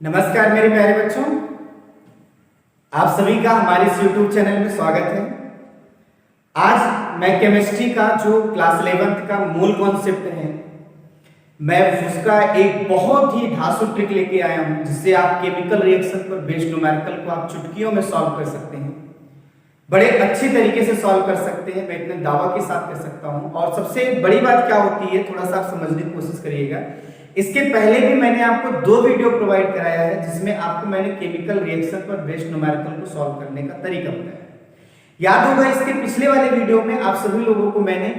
नमस्कार मेरे प्यारे बच्चों, आप सभी का हमारे इस YouTube चैनल में स्वागत है। आज मैं केमिस्ट्री का जो क्लास 11th का मूल कॉन्सेप्ट है, मैं उसका एक बहुत ही धांसू ट्रिक लेके आया हूं, जिससे आप केमिकल रिएक्शन पर बेस्ड न्यूमेरिकल को आप चुटकियों में सॉल्व कर सकते हैं। बड़े अच्छे तरीके से सॉल्व कर सकते हैं, मैं इतने दावा के साथ कह सकता हूं। और सबसे बड़ी बात क्या होती है, थोड़ा सा आप समझने की कोशिश करिएगा। इसके पहले भी मैंने आपको 2 वीडियो प्रोवाइड कराया है, जिसमें आपको मैंने केमिकल रिएक्शन पर बेस्ड न्यूमेरिकल को सॉल्व करने का तरीका बताया। याद होगा इसके पिछले वाले वीडियो में आप सभी लोगों को मैंने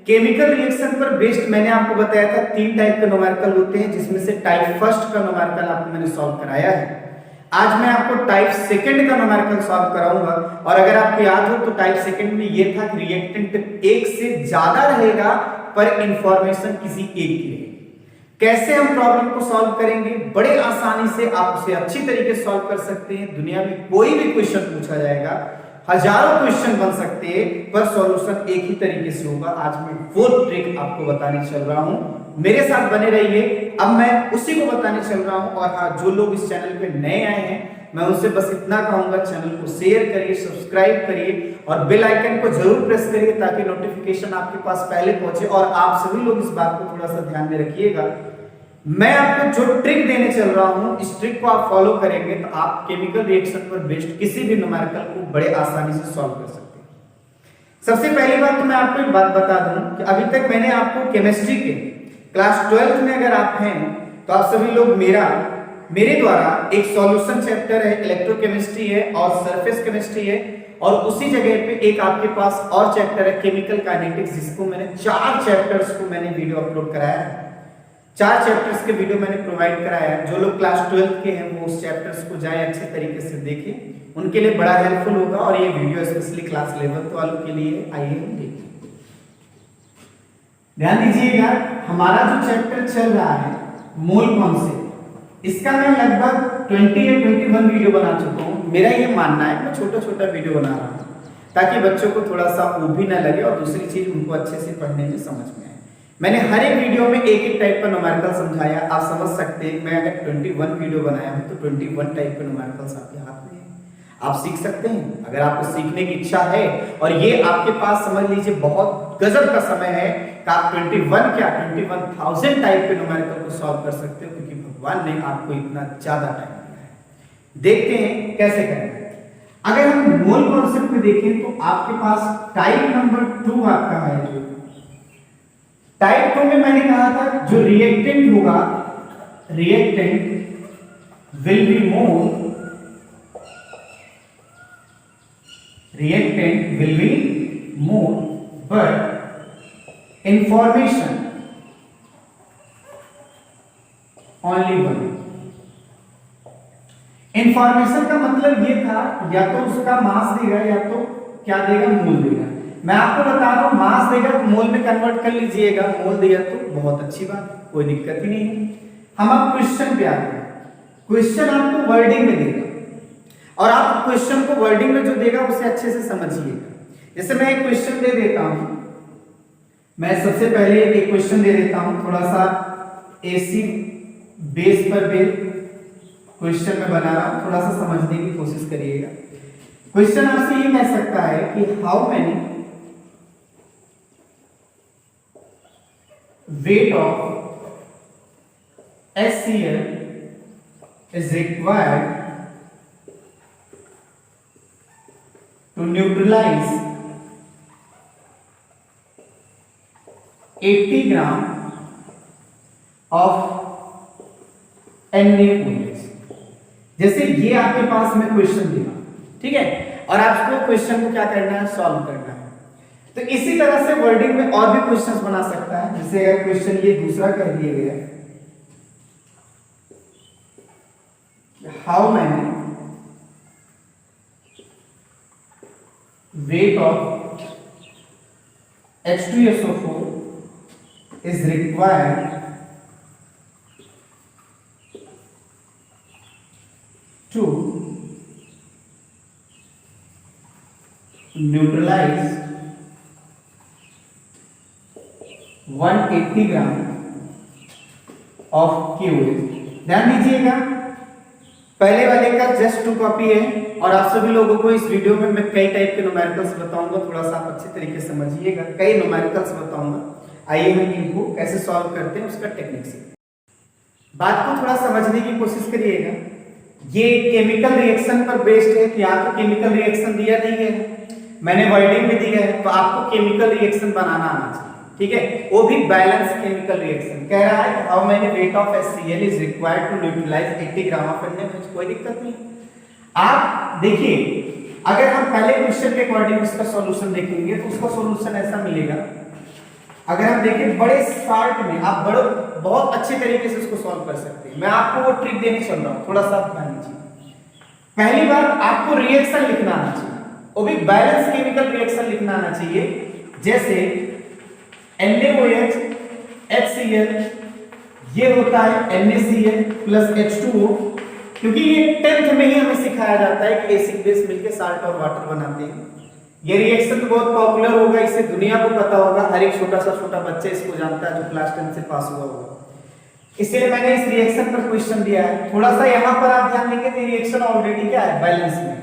केमिकल रिएक्शन पर बेस्ड मैंने आपको बताया था 3 टाइप के न्यूमेरिकल होते हैं, जिसमें से टाइप फर्स्ट का न्यूमेरिकल आपको मैंने सॉल्व कराया है। आज मैं आपको टाइप सेकंड का न्यूमेरिकल सॉल्व कराऊंगा। और अगर आपको याद हो तो टाइप सेकंड में ये था कि रिएक्टेंट एक से ज्यादा रहेगा पर इंफॉर्मेशन किसी एक की रहेगी। कैसे हम प्रॉब्लम को सॉल्व करेंगे, बड़े आसानी से आप उसे अच्छी तरीके से सॉल्व कर सकते हैं। दुनिया में कोई भी क्वेश्चन पूछा जाएगा, हजारों क्वेश्चन बन सकते हैं, पर सॉल्यूशन एक ही तरीके से होगा। आज मैं वो ट्रिक आपको बताने चल रहा हूं, मेरे साथ बने रहिए। अब मैं उसी को बताने चल रहा हूं। और हाँ, जो लोग इस चैनल पे नए आए हैं, मैं उनसे बस इतना कहूंगा, चैनल को शेयर करिए, सब्सक्राइब करिए और बेल आइकन को जरूर प्रेस करिए, ताकि नोटिफिकेशन आपके पास पहले पहुंचे। और आप सभी लोग इस बात को थोड़ा सा ध्यान में रखिएगा, मैं आपको जो ट्रिक देने चल रहा हूं, इस ट्रिक को आप फॉलो करेंगे तो आप केमिकल रिएक्शन पर बेस्ड किसी भी न्यूमेरिकल को बड़े आसानी से सॉल्व कर सकते हैं। सबसे पहली बात तो मैं आपको एक बात बता दूं कि अभी तक मैंने आपको केमिस्ट्री के क्लास 12th में अगर आप हैं तो आप सभी लोग मेरे द्वारा एक सॉल्यूशन चैप्टर है, इलेक्ट्रोकेमिस्ट्री है और सरफेस केमिस्ट्री है, और उसी जगह पे एक आपके पास और चैप्टर है केमिकल काइनेटिक्स, जिसको मैंने 4 चैप्टर्स को मैंने वीडियो अपलोड कराया है। 4 चैप्टर्स के वीडियो मैंने प्रोवाइड कराया है। जो लोग क्लास 12th के हैं वो उस चैप्टर्स को जाएं, अच्छे तरीके से देखें, उनके लिए बड़ा हेल्पफुल होगा। और ये वीडियो स्पेशली क्लास 11th वालों के लिए आइए हम देखिए। ध्यान दीजिएगा, हमारा जो चैप्टर चल रहा है मूल कॉन्सेप्ट, इसका मैं लगभग 20 या 21 वीडियो बना चुका हूँ। मेरा ये मानना है, मैं छोटा छोटा वीडियो बना रहा हूँ ताकि बच्चों को थोड़ा सा वो भी ना लगे और दूसरी चीज उनको अच्छे से पढ़ने में समझ में आए। मैंने हर एक वीडियो में एक टाइप का न्यूमेरिकल समझाया। आप समझ सकते हैं, मैं अगर 21 वीडियो बनाया हूं तो 21 टाइप के न्यूमेरिकल्स आपके हाथ में हैं, आप सीख सकते हैं अगर आपको सीखने की इच्छा है। और ये आपके पास समझ लीजिए बहुत गजब का समय है कि आप 21,000 टाइप के न्यूमेरिकल को सॉल्व कर सकते हो, क्योंकि भगवान ने आपको इतना ज्यादा टाइम दिया है। देखते हैं कैसे करें। अगर हम मूल कॉन्सेप्ट में देखें तो आपके पास टाइप नंबर 2 आपका है। टाइप 2 में मैंने कहा था जो रिएक्टेंट होगा, reactant will be more but information only one. Information का मतलब ये था, या तो उसका मास देगा या तो क्या देगा, मोल देगा। मैं आपको बता रहा हूं, मास देगा तो मोल में कन्वर्ट कर लीजिएगा, मोल दिया तो बहुत अच्छी बात, कोई दिक्कत ही नहीं है। हम अब क्वेश्चन पे आते हैं। क्वेश्चन आपको वर्डिंग में देगा, और आप क्वेश्चन को वर्डिंग में जो देगा उसे अच्छे से समझिएगा। जैसे मैं एक क्वेश्चन दे देता हूं, मैं सबसे पहले एक क्वेश्चन दे देता हूं, थोड़ा सा एसिड बेस पर बेस क्वेश्चन में बना रहा हूं, थोड़ा सा समझने की कोशिश करिएगा। क्वेश्चन आपसे ये कह सकता है कि how many weight of HCl is required to neutralize 80 gram of NaOH। जैसे ये आपके पास में क्वेश्चन दिया, ठीक है, और आपको क्वेश्चन को क्या करना है, सॉल्व करना है। तो इसी तरह से वर्डिंग में और भी क्वेश्चंस बना सकता है। जैसे अगर क्वेश्चन ये दूसरा कह दिया गया, how many weight of H2SO4 is required to neutralize 180 gram of KOH। ध्यान दीजिएगा, पहले वाले का जस्ट 2 कॉपी है और आप सभी लोगों को इस वीडियो में मैं कई टाइप के न्यूमेरिकल्स बताऊंगा, थोड़ा सा आप अच्छे तरीके से समझिएगा। कई न्यूमेरिकल्स बताऊंगा, आइए हम इनको कैसे सॉल्व करते हैं उसका टेक्निक से बात को थोड़ा समझने की कोशिश करिएगा। ये केमिकल रिएक्शन पर बेस्ड है कि यहाँ तो केमिकल रिएक्शन दिया नहीं है, मैंने वर्डिंग में दिया है, तो आपको केमिकल रिएक्शन बनाना आना चाहिए, ठीक है, वो भी बैलेंस केमिकल रिएक्शन। कह रहा है how many weight of HCl is required to neutralize 80 gram of NaOH, कोई दिक्कत नहीं। आप देखिए, अगर हम पहले क्वेश्चन के अकॉर्डिंग इसका सॉल्यूशन देखेंगे तो उसका सॉल्यूशन ऐसा मिलेगा। अगर हम देखें बड़े शॉर्ट में, आप बड़े बहुत अच्छे तरीके से इसको सॉल्व कर सकते हैं। मैं आपको वो ट्रिक देने चल रहा हूं, थोड़ा सा ध्यान दीजिए। पहली बात, आपको रिएक्शन लिखना आना चाहिए, वो भी बैलेंस केमिकल रिएक्शन लिखना आना चाहिए। जैसे NaOH HCl, ये होता है NaCl प्लस H2O, क्योंकि ये 10th में ही हमें सिखाया जाता है कि एसिड बेस मिलकर साल्ट और वाटर बनाते हैं। ये रिएक्शन तो बहुत पॉपुलर होगा, इसे दुनिया को पता होगा, हर एक छोटा बच्चा इसको जानता है जो क्लास 10 से पास हुआ होगा। इसलिए मैंने इस रिएक्शन पर क्वेश्चन दिया है। थोड़ा सा यहाँ पर आप ध्यान देंगे तो रिएक्शन ऑलरेडी क्या है, बैलेंस में।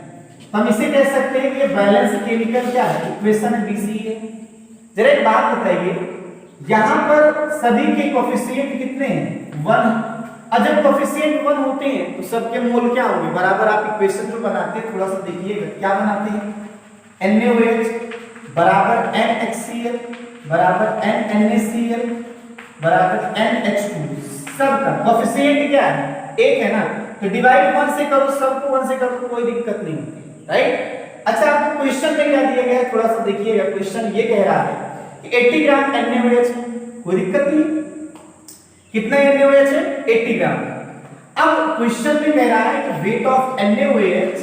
हम इसे कह सकते हैं कि ये बैलेंस केमिकल क्या है, इक्वेशन है BCA। जरा एक बात बताइए, यहाँ पर सभी के कोफिशिएंट कितने हैं, 1। और जब कोफिशिएंट 1 होते हैं तो सबके मोल क्या होंगे, बराबर। आप इक्वेशन जो बनाते हैं थोड़ा सा देखिएगा, क्या बनाते हैं, NaOH बराबर NHCl बराबर NNaCl बराबर NH2, सबका कोफिशिएंट क्या है, 1 है ना, तो डिवाइड 1 से करो, सबको 1 से करो, कोई दिक्कत नहीं होती, राइट। अच्छा, आपको क्वेश्चन में क्या दिया गया है, थोड़ा सा देखिएगा। क्वेश्चन ये कह रहा है कि 80 ग्राम NaOH, कोई दिक्कत नहीं, कितना NaOH है, 80 ग्राम। अब क्वेश्चन में कह रहा है कि वेट ऑफ NaOH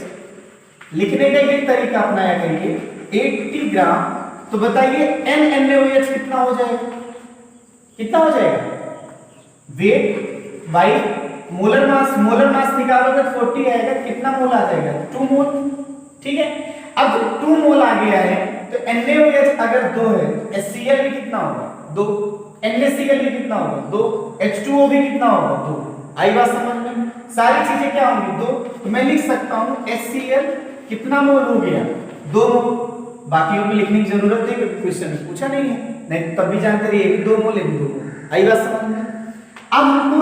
लिखने का ये तरीका अपनाया करिए, 80 ग्राम। तो बताइए NaOH कितना हो जाएगा, कितना हो जाएगा, वेट बाई मोलर मास निकालोगे 40 आएगा, कितना मोल आ जाएगा, 2 मोल, ठीक है। अब 2 मोल आ गया है तो NaOH अगर 2 है तो HCl भी कितना होगा, 2, NaCl भी कितना होगा, 2, H2O भी कितना होगा, 2। आई बात समझ में, सारी चीजें क्या होंगी, 2। तो मैं लिख सकता हूं HCl कितना मोल हो गया, 2 मोल। बाकियों में लिखने की जरूरत है क्योंकि क्वेश्चन में पूछा नहीं है, नहीं तब भी जानते रहिए, ये भी 2 मोल, ये भी 2 मोल। आई बात समझ में। अब हमको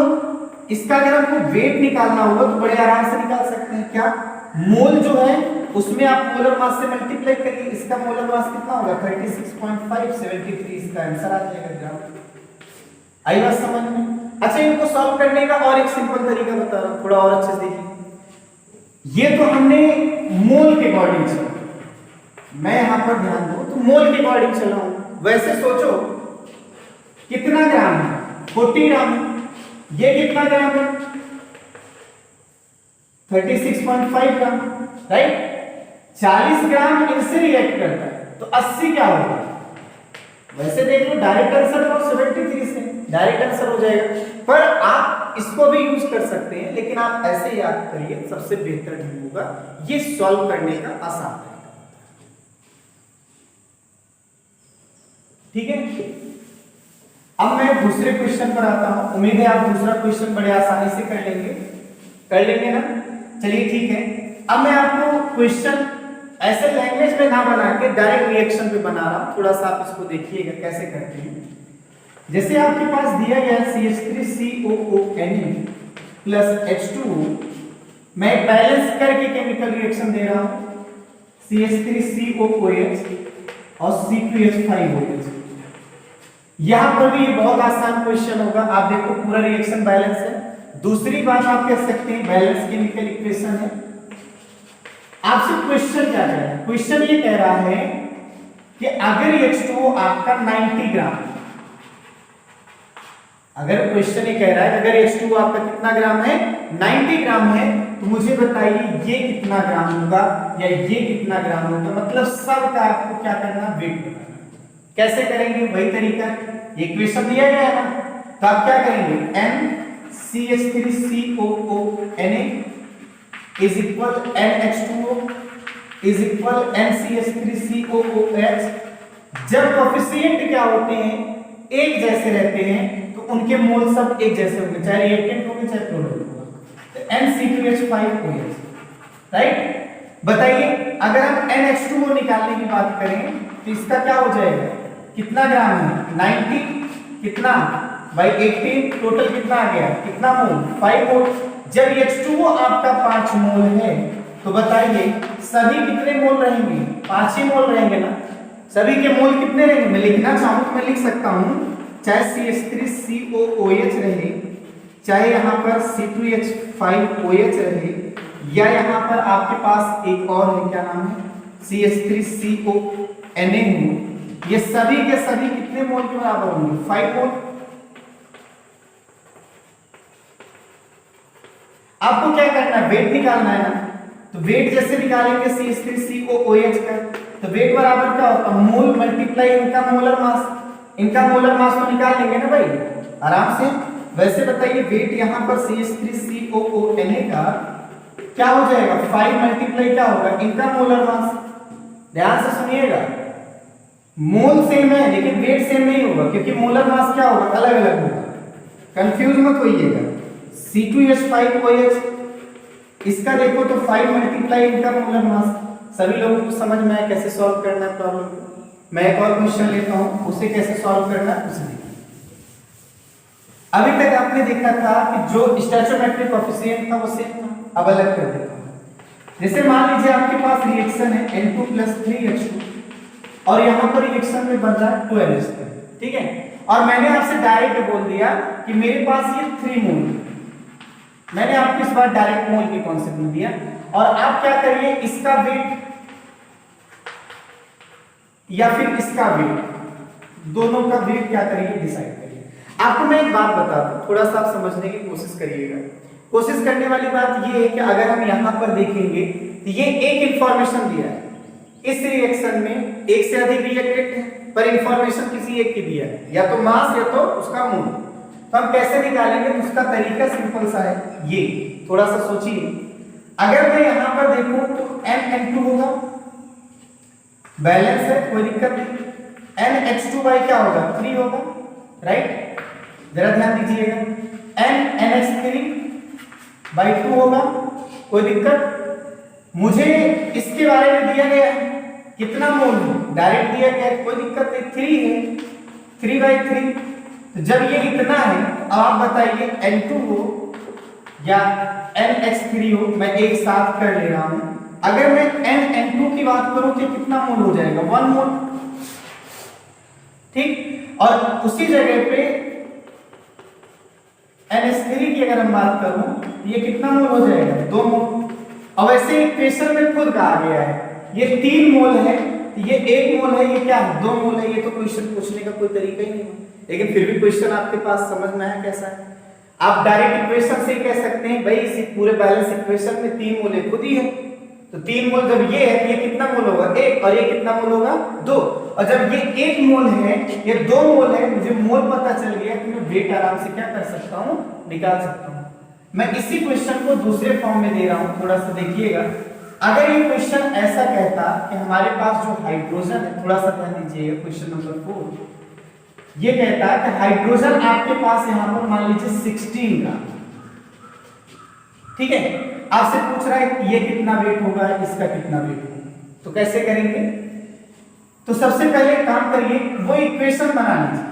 इसका अगर हमको वेट निकालना होगा तो बड़े आराम से निकाल सकते हैं। क्या, मोल जो है उसमें आप मोलर मास से मल्टीप्लाई करिए, इसका मोलर मास कितना होगा, 36.573, इसका आंसर आ जाएगा ग्राम। आई बात समझ में। अच्छा, इनको सॉल्व करने का और एक सिंपल तरीका बता रहा हूं, थोड़ा और अच्छे से देखिए। ये तो हमने मोल के अकॉर्डिंग चला, मैं यहां पर ध्यान दूं तो मोल के अकॉर्डिंग चला हूं। वैसे सोचो कितना ग्राम है, 40 ग्राम है, ये कितना ग्राम है, 36.5 ग्राम, राइट। 40 ग्राम इनसे रिएक्ट करता है तो 80 क्या होगा, वैसे देख लो डायरेक्ट आंसर और 73 से डायरेक्ट आंसर हो जाएगा। पर आप इसको भी यूज कर सकते हैं, लेकिन आप ऐसे याद करिए, सबसे बेहतर ढंग होगा ये सॉल्व करने का आसान तरीका, ठीक है। अब मैं दूसरे क्वेश्चन पर आता हूं, उम्मीद है आप दूसरा क्वेश्चन बड़े आसानी से कर लेंगे ना, चलिए ठीक है। अब मैं आपको क्वेश्चन ऐसे लैंग्वेज में ना बना के डायरेक्ट रिएक्शन पे बना रहा हूं, थोड़ा सा आप इसको देखिएगा कैसे करते हैं। जैसे आपके पास दिया गया CH3COONe प्लस H2O, मैं बैलेंस करके केमिकल रिएक्शन दे रहा हूं, CH3COOH और C2H5OH। यहां पर भी बहुत आसान क्वेश्चन होगा, आप देखो पूरा रिएक्शन बैलेंस है। दूसरी बात आप कह सकते हैं बैलेंस केमिकल इक्वेशन है। आपसे क्वेश्चन क्या कह रहा है, क्वेश्चन ये कह रहा है कि अगर H2O आपका 90 ग्राम, अगर क्वेश्चन ये कह रहा है अगर H2O आपका कितना ग्राम है, 90 ग्राम है, तो मुझे बताइए ये कितना ग्राम होगा या ये कितना ग्राम होगा, मतलब सब का आपको क्या करना, वेट बताना। कैसे करेंगे, वही तरीका, ये क्वेश्चन दिया गया है ना, तो आप क्या करेंगे, NCH3COONA is equal to NH2O is equal NCH3COOH। जब कोफिशिएंट क्या होते हैं, एक जैसे रहते हैं, तो उनके मोल सब एक जैसे होंगे, चाहे रिएक्टेंट होंगे चाहे प्रोडक्ट होगा। तो NC2H5OH, राइट। बताइए अगर हम NH2O निकालने की बात करें तो इसका क्या हो जाएगा, कितना ग्राम है, 90 कितना बाई 18, टोटल कितना आ गया, कितना मोल, 5 मोल। जब H2O आपका 5 मोल है तो बताइए सभी कितने मोल रहेंगे, 5 ही मोल रहेंगे ना। सभी के मोल कितने रहेंगे, मैं लिखना चाहूं तो मैं लिख सकता हूं, चाहे CH3COOH रहे, चाहे यहाँ पर C2H5OH रहे, या यहाँ पर आपके पास एक और है, क्या नाम है, CH3CONA हो, ये सभी के सभी कितने मोल के बराबर होंगे, 5 मोल। आपको क्या करना है, वेट निकालना है ना। तो वेट जैसे निकालेंगे CH3COOH का, तो वेट बराबर क्या होता है, मोल मल्टीप्लाई इनका मोलर मास। इनका मोलर मास तो निकाल लेंगे ना भाई आराम से। वैसे बताइए वेट यहाँ पर CH3COONA का क्या हो जाएगा, 5 मल्टीप्लाई क्या होगा, इनका मोलर मास। ध्यान से सुनिएगा, मोल सेम है लेकिन वेट सेम नहीं होगा, क्योंकि मोलर मास क्या होगा, अलग अलग होगा। कंफ्यूज मत होइएगा। C2H5OH इसका देखो तो 5 मल्टीप्लाई इनका मोलर मास। सभी लोगों को समझ में आया कैसे सॉल्व करना है प्रॉब्लम को। मैं एक और क्वेश्चन लेता हूं, उसे कैसे सॉल्व करना है उसे देखिए। अभी तक आपने देखा था कि जो स्टोइचोमेट्रिक कोएफिशिएंट था वो सेम था, अब अलग कर देता हूं। जैसे मान लीजिए आपके पास रिएक्शन है N2 + 3H2 और यहां पर रिएक्शन में बन रहा है 2NH3, ठीक है। और मैंने आपसे डायरेक्ट बोल दिया कि मेरे पास ये 3 मोल है। मैंने आपको इस बार डायरेक्ट मोल के कॉन्सेप्ट में दिया, और आप क्या करिए, इसका वेट या फिर इसका वेट, दोनों का वेट क्या करिए, डिसाइड करिए। आपको मैं एक बात बता दूं, थोड़ा सा आप समझने की कोशिश करिएगा। कोशिश करने वाली बात ये है कि अगर हम यहां पर देखेंगे तो ये एक इंफॉर्मेशन दिया है, इस रिएक्शन में एक से अधिक रिएक्टेंट है, पर इंफॉर्मेशन किसी एक की दिया है, या तो मास या तो उसका मोल। तो हम कैसे निकालेंगे, तो उसका तरीका सिंपल सा है, ये थोड़ा सा सोचिए। अगर मैं यहां पर देखूं तो NN2 होगा, बैलेंस है कोई दिक्कत नहीं। NH2 बाई क्या होगा, 3 होगा, राइट। जरा ध्यान दीजिएगा, NH3 बाई 2 होगा, कोई दिक्कत। मुझे इसके बारे में दिया गया है कितना मोल है, डायरेक्ट दिया गया है, कोई दिक्कत नहीं, 3 है, 3/3। तो जब ये इतना है, अब आप बताइए N2 हो या NH3 हो, मैं एक साथ कर ले रहा हूं। अगर मैं NN2 की बात करूं तो कितना मोल हो जाएगा, 1 मोल, ठीक। और उसी जगह पे NH3 की अगर हम बात करूं तो ये कितना मोल हो जाएगा, 2 मोल। अब ऐसे इक्वेशन में खुद कहा गया है ये 3 मोल है, ये 1 मोल है, ये क्या है, 2 मोल है। ये तो क्वेश्चन पूछने का कोई तरीका ही नहीं है, लेकिन फिर भी क्वेश्चन आपके पास समझ में आया कैसा है। आप डायरेक्ट इक्वेशन से ही कह सकते हैं भाई इस पूरे बैलेंस इक्वेशन में 3 मोल खुद ही है, तो 3 मोल जब ये है तो ये कितना मोल होगा, 1, और ये कितना मोल होगा, 2। और जब ये 1 मोल है, ये 2 मोल है, मुझे मोल पता चल गया कि मैं वेट आराम से क्या कर सकता हूं, निकाल सकता हूं। मैं इसी क्वेश्चन को दूसरे फॉर्म में दे रहा हूं, थोड़ा सा देखिएगा। अगर ये क्वेश्चन ऐसा कहता कि हमारे पास जो हाइड्रोजन है, थोड़ा सा ध्यान दीजिएगा, क्वेश्चन नंबर 4 ये कहता है कि हाइड्रोजन आपके पास यहां पर मान लीजिए 16 का, ठीक है। आपसे पूछ रहा है कि ये कितना वेट होगा, इसका कितना वेट होगा, तो कैसे करेंगे। तो सबसे पहले काम करिए, वो इक्वेशन बना लीजिए,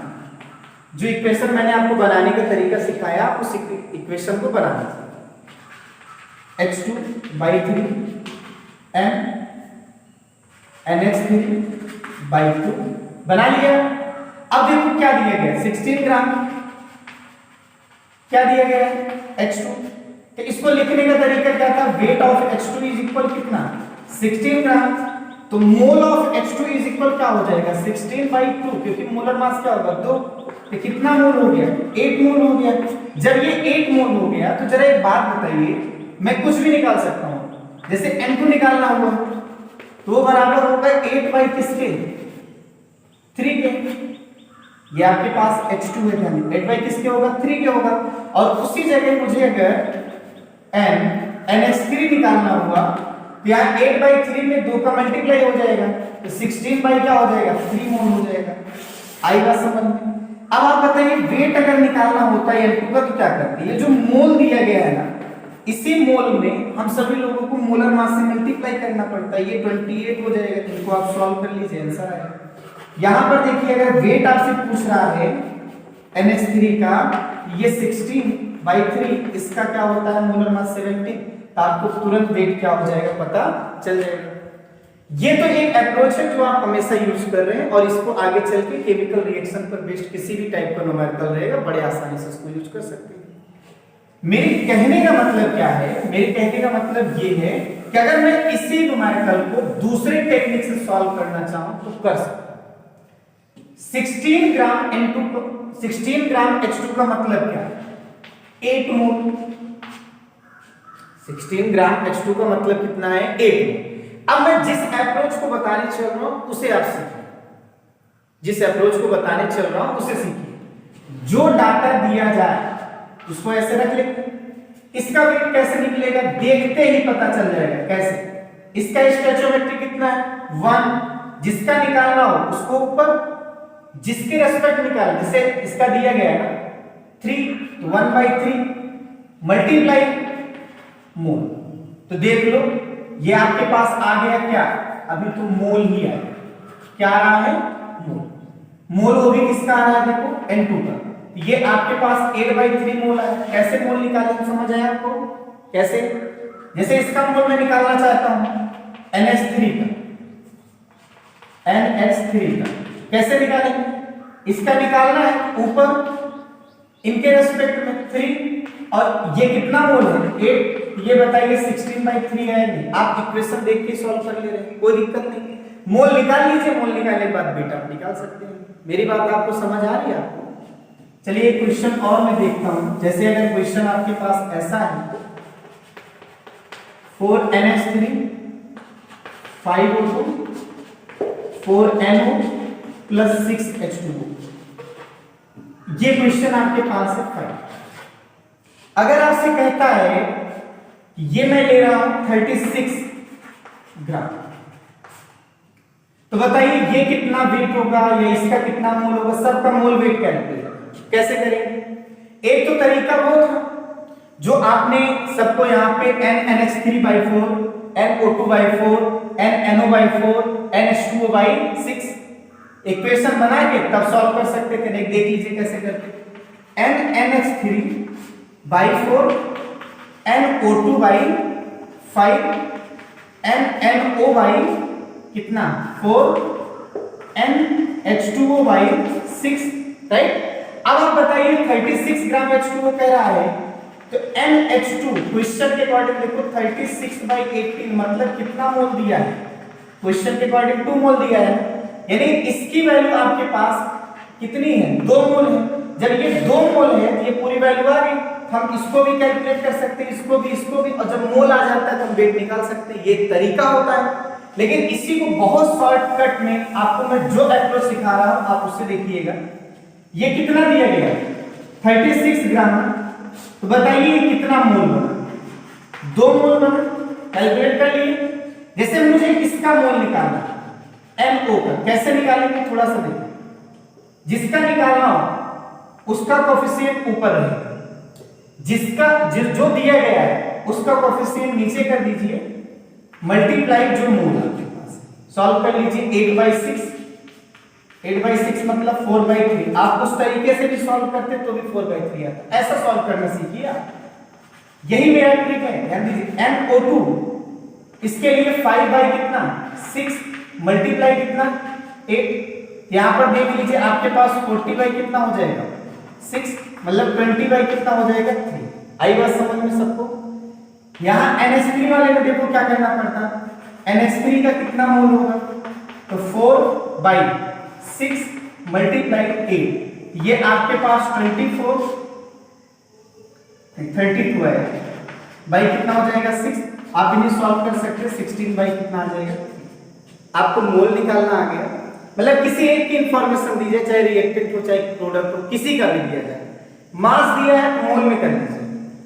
जो इक्वेशन मैंने आपको बनाने का तरीका सिखाया, उस इक्वेशन को बना लीजिए। H2/3 M NH3/2 बना लिया। अब देखो क्या दिया गया, 16 ग्राम क्या दिया गया है, H2। तो इसको लिखने का तरीका क्या था, weight of H2 is equal कितना, 16 ग्राम। तो mole of H2 is equal क्या हो जाएगा, 16/2, क्योंकि मोलर मास क्या होगा, 2। तो कितना मोल हो गया, 8 मोल हो गया। जब ये 8 मोल हो गया तो जरा एक बात बताइए, मैं कुछ भी निकाल सकता हूं, जैसे N2 निकालना हुआ तो वो बराबर होगा 8 किसके, 3 के। ये आपके पास H2 है, 8 किसके होगा, 3 के होगा। और उसी जगह मुझे अगर NH3 निकालना हुआ तो यहाँ 8/3 में 2 का मल्टीप्लाई हो जाएगा, तो 16 क्या हो जाएगा, 3 मोल हो जाएगा। आई बात समझ में। अब आप बताइए वेट अगर निकालना होता है N2 का तो क्या करते हैं, ये जो मोल दिया गया है ना, इसी मोल में हम सभी लोगों को मोलर मास से मल्टीप्लाई करना पड़ता है। ये 28 हो जाएगा, इनको आप सॉल्व कर लीजिए, आंसर आएगा। यहां पर देखिए अगर वेट आपसे पूछ रहा है NH3 का, ये 16/3, इसका क्या होता है मोलर मास 70, तो आपको तुरंत वेट क्या हो जाएगा पता चल जाएगा। ये तो एक अप्रोच है जो आप हमेशा यूज कर रहे हैं, और इसको आगे चल के केमिकल रिएक्शन पर बेस्ड किसी भी टाइप का न्यूमेरिकल रहेगा, बड़े आसानी से इसको यूज कर सकते हैं। मेरे कहने का मतलब क्या है, मेरे कहने का मतलब ये है कि अगर मैं इसी न्यूमेरिकल को दूसरे टेक्निक से सॉल्व करना चाहूं तो कर सकता हूं। 16 ग्राम H2 का मतलब क्या है, 8 मोल। 16 ग्राम H2 का मतलब कितना है, 8 मोल। अब मैं जिस अप्रोच को बताने चल रहा हूं उसे आप सीखिए, जिस अप्रोच को बताने चल रहा हूं उसे सीखिए। जो डाटा दिया जाए उसको ऐसे रख लेते, इसका वेट कैसे निकलेगा देखते ही पता चल जाएगा। कैसे, इसका स्टोइचियोमेट्री कितना है 1, जिसका निकालना हो उसको ऊपर, जिसके रेस्पेक्ट निकाल, जैसे इसका दिया गया है 3, तो 1/3 मल्टीप्लाई मोल। तो देख लो ये आपके पास आ गया क्या, अभी तो मोल ही आया, क्या आ रहा है मोल। मोल वो भी किसका आ रहा है देखो N2 का, ये आपके पास 8/3 मोल है। कैसे मोल निकालें समझ आया आपको, कैसे, जैसे इसका मोल मैं निकालना चाहता हूं NH3 का, कैसे निकालेंगे, इसका निकालना है ऊपर इनके रेस्पेक्ट में 3, और ये कितना मोल है 8, ये बताइए 16/3 है नहीं, आप इक्वेशन देख के सॉल्व कर ले रहे हैं, कोई दिक्कत नहीं। मोल निकाल लीजिए, मोल निकालने के बाद बेटा आप निकाल सकते हैं। मेरी बात आपको समझ आ रही है आपको। चलिए एक क्वेश्चन और मैं देखता हूं, जैसे अगर क्वेश्चन आपके पास ऐसा है 4NH3 5O2 4NO plus 6H2O, ये क्वेश्चन आपके पास है 5। अगर आपसे कहता है ये मैं ले रहा हूं 36 ग्राम, तो बताइए ये कितना वेट होगा या इसका कितना मोल होगा, सबका मोल वेट कैलकुलेट कैसे करेंगे। एक तो तरीका वो था जो आपने सबको यहां पे NNH3/4 NO2/4 NNO/4 NH2O/6 equation बना के तब सॉल्व कर सकते थे। देख लीजिए कैसे करते, NNH3/4 NO2/5 NNO/ कितना 4 NH2O/6, राइट। अब आप बताइए 36 ग्राम H2O कह रहा है, तो NH2 क्वेश्चन के अकॉर्डिंग देखो 36/18 मतलब कितना मोल दिया है, क्वेश्चन के अकॉर्डिंग 2 मोल दिया है, यानी इसकी वैल्यू आपके पास कितनी है 2 मोल है। जब ये 2 मोल है तो ये पूरी वैल्यू आ गई, हम इसको भी कैलकुलेट कर सकते हैं, इसको भी, और जब मोल आ जाता है तो हम वेट निकाल सकते हैं। ये एक तरीका होता है, लेकिन इसी को बहुत शॉर्टकट में आपको मैं जो अप्रोच सिखा रहा हूं आप उससे देखिएगा। ये कितना दिया गया 36 ग्राम, तो बताइए ये कितना मोल बना, 2 मोल बना, कैलकुलेट कर लिए। जैसे मुझे इसका मोल निकालना NO का, कैसे निकालेंगे थोड़ा सा देखिए, जिसका निकालना हो उसका कोएफिशिएंट ऊपर रहेगा, जिसका जो दिया गया है उसका कोएफिशिएंट नीचे कर दीजिए, मल्टीप्लाई जो मोल आपके पास, सॉल्व कर लीजिए 8/6 मतलब 4/3। आप उस तरीके से भी सॉल्व करते तो भी 4/3 आता, ऐसा सॉल्व करना सीखिए आप, यही मेरा ट्रिक है। ध्यान दीजिए NO2 इसके लिए 5/6 मल्टीप्लाई कितना 8, यहां पर देख लीजिए आपके पास 40 कितना हो जाएगा 6, मतलब 20 कितना हो जाएगा 3। आई बात समझ में सबको। यहां NH3 वाले में देखो क्या करना पड़ता, NH3 का कितना मोल होगा, तो 4/6 मल्टीप्लाई 8, ये आपके पास 32 है, बाई कितना हो जाएगा 6। आप इन्हें सॉल्व कर सकते हैं, 16 कितना आ जाएगा, आपको मोल निकालना आ गया। मतलब किसी एक की इंफॉर्मेशन दीजिए, चाहे रिएक्टेंट हो चाहे प्रोडक्ट हो, किसी का भी दिया जाए, मास दिया है तो मोल में कर दीजिए,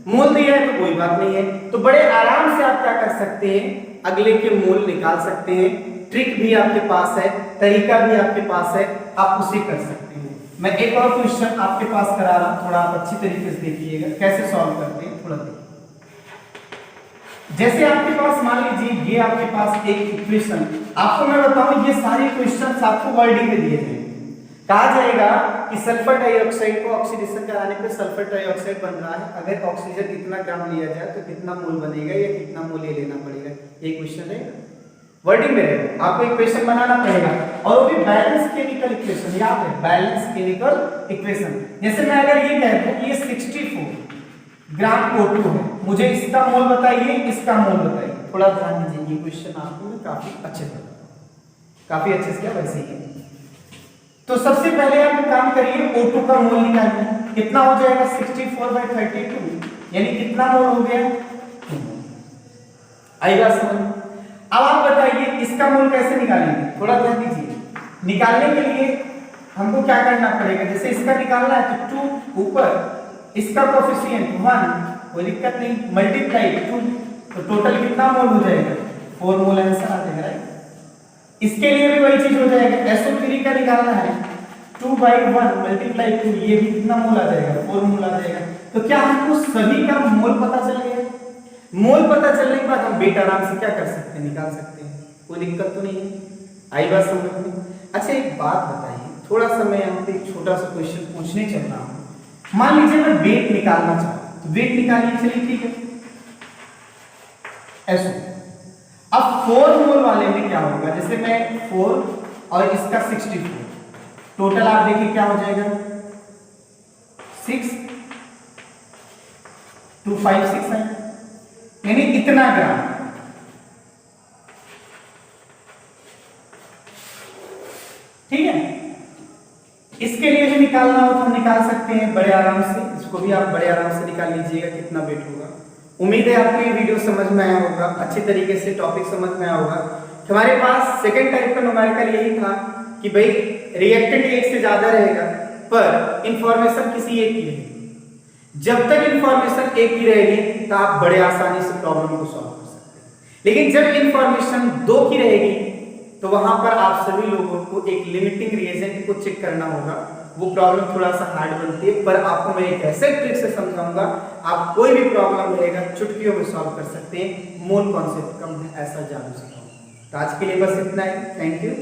मोल दिया है तो कोई बात नहीं है। तो बड़े आराम से आप क्या कर सकते हैं, अगले के मोल निकाल सकते हैं। ट्रिक भी आपके पास है, तरीका भी आपके पास है, आप उसे कर सकते हैं। मैं एक और क्वेश्चन आपके पास करा रहा हूं, थोड़ा आप अच्छी तरीके से देखिएगा कैसे सॉल्व करते हैं, थोड़ा देखिए। जैसे आपके पास मान लीजिए ये आपके पास एक इक्वेशन, आपको मैं बताऊं ये सारे क्वेश्चंस आपको वर्डिंग में दिए जाएंगे। कहा जाएगा कि सल्फर डाइऑक्साइड को ऑक्सीडेशन कराने पर सल्फर डाइऑक्साइड बन रहा है, अगर ऑक्सीजन इतना ग्राम लिया जाए तो कितना मोल बनेगा या कितना मोल ले लेना पड़ेगा, ये क्वेश्चन रहेगा, वर्डिंग में रहेगा। आपको इक्वेशन बनाना पड़ेगा और वो भी बैलेंस केमिकल इक्वेशन, याद है बैलेंस केमिकल इक्वेशन। जैसे मैं अगर ये कह दूं कि ये 64 ग्राम O2 है, मुझे इसका मोल बताइए, इसका मोल बताइए। थोड़ा ध्यान दीजिए, ये क्वेश्चन आपको काफी अच्छे से क्या वैसे ही है। तो सबसे पहले आप काम करिए, O2 का मोल निकालिए, कितना हो जाएगा 64/32, यानी कितना मोल हो गया, आएगा समझ। अब आप बताइए इसका मोल कैसे निकालेंगे, थोड़ा ध्यान दीजिए। निकालने के लिए हमको क्या करना पड़ेगा, जैसे इसका निकालना है तो 2 ऊपर, इसका कोएफिशिएंट 1, कोई दिक्कत नहीं, मल्टीप्लाई 2, तो टोटल कितना मोल हो जाएगा 4 मोल आंसर आ जाएगा, राइट। इसके लिए भी वही चीज हो जाएगा, SO3 का निकालना है 2/1 मल्टीप्लाई 2, ये भी कितना मोल आ जाएगा 4 मोल आ जाएगा। तो क्या हमको सभी का मोल पता चल गया? मोल पता चलने के बाद हम बेटा आराम से क्या कर सकते हैं, निकाल सकते हैं, कोई दिक्कत तो नहीं है, आई बात समझ में। अच्छा एक बात बताइए, थोड़ा सा मैं यहाँ पे एक छोटा सा क्वेश्चन पूछने चल रहा हूँ। मान लीजिए मैं वेट निकालना चाहूँ, तो वेट निकालिए, चलिए ठीक है, ऐसे। अब 4 मोल वाले में क्या होगा, जैसे मैं 4 और इसका 64, टोटल आप देखिए क्या हो जाएगा 6, 256 है, यानी इतना ग्राम। ठीक है, इसके लिए भी निकालना हो तो हम निकाल सकते हैं बड़े आराम से, इसको भी आप बड़े आराम से निकाल लीजिएगा कितना वेट होगा। उम्मीद है आपको ये वीडियो समझ में आया होगा, अच्छी तरीके से टॉपिक समझ में आया होगा। हमारे पास सेकंड टाइप का न्यूमेरिकल यही था कि भाई रिएक्टेंट एक से ज्यादा रहेगा पर इंफॉर्मेशन किसी एक की रहेगी। जब तक इंफॉर्मेशन एक की रहेगी तो आप बड़े आसानी से प्रॉब्लम को सॉल्व कर सकते हैं, लेकिन जब इंफॉर्मेशन 2 की रहेगी तो वहां पर आप सभी लोगों को एक लिमिटिंग रिएजेंट को चेक करना होगा, वो प्रॉब्लम थोड़ा सा हार्ड बनती है, पर आपको मैं एक ऐसे ट्रिक से समझाऊंगा, आप कोई भी प्रॉब्लम रहेगा चुटकियों में सॉल्व कर सकते हैं। मोल कॉन्सेप्ट कम है, ऐसा जादू सिखाऊंगा। तो आज के लिए बस इतना ही, थैंक यू।